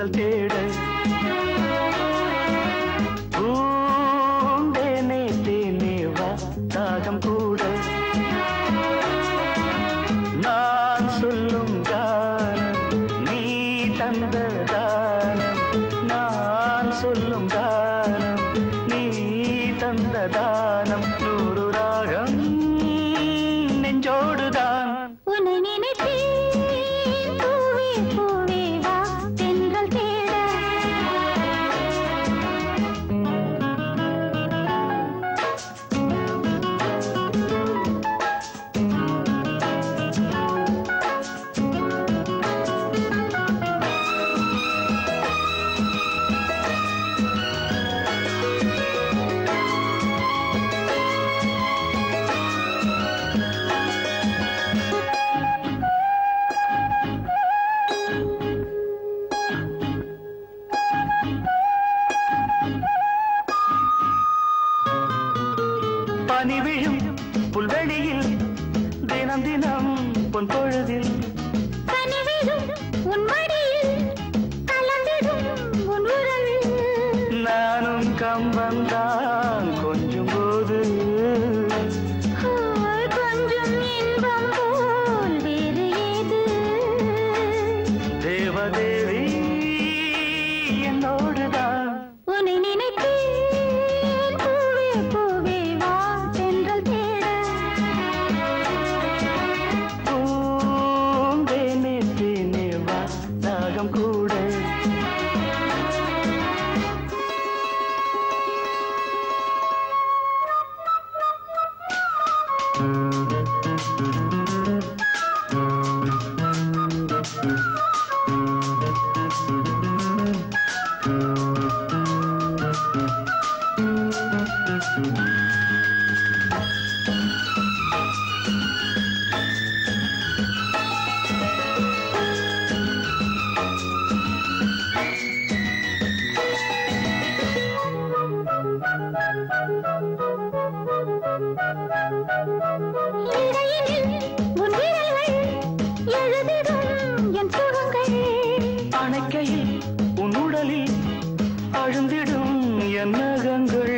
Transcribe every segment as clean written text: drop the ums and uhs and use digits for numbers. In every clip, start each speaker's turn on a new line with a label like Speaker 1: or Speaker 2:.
Speaker 1: தென்றல் தேட பூந்தேனே தேனே வா தாகம் கூட நான் சொல்லும் கானம் நீ தந்த தானம் நான் சொல்லும் கானம் நீ தந்த தானம் நூறு ராகம் நெஞ்சோடுதான்
Speaker 2: உன்னை நினைத்தேன் பூவே பூவே வா தென்றல் தேட
Speaker 1: பனி விழும் புல்வெளியில் தினம் தினம் பொன் பொழுதில்
Speaker 2: கனிவிடும் உன் மடியில் கலந்திடும் உன் உறவில்
Speaker 1: நானும் கம்பந்தான் கொஞ்சம் போது
Speaker 2: கொஞ்சம் இன்பம் போல் வேறு ஏது
Speaker 1: தேவதேவி என்னோடுதான்
Speaker 2: உன்னை நினைத்தேன் பூவே பூவே வா தென்றல் தேட
Speaker 1: பூந்தேனே தேனே வா தாகம் கூட
Speaker 2: இடையினில் உன் விரல்கள் எழுதிடும் என் சுகங்கள்
Speaker 1: அணைக்கையில் உன் உடலில் அழுந்திடும் என் நகங்கள்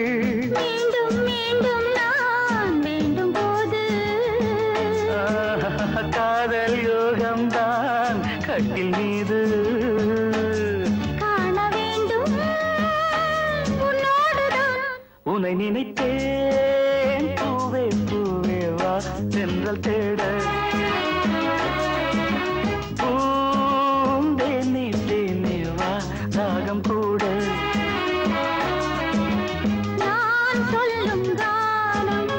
Speaker 2: மீண்டும் மீண்டும் நான் வேண்டும் போது
Speaker 1: காதல் யோகம்தான் கட்டில் மீது
Speaker 2: காண வேண்டும் உன்னோடுதான்
Speaker 1: உன்னை நினைத்தேன் பூவே பூவே வா தென்றல் தேட பூந்தேனே தேனே வா தாகம் கூட
Speaker 2: நான் சொல்லும் கானம்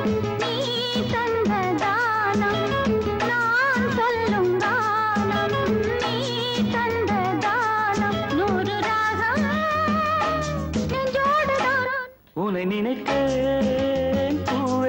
Speaker 2: நீ தந்த தானம் நான் சொல்லும் கானம் நீ தந்த தானம் நூறு ராகம் நெஞ்சோடுதான்
Speaker 1: உன்னை நினைத்தேன் பூவே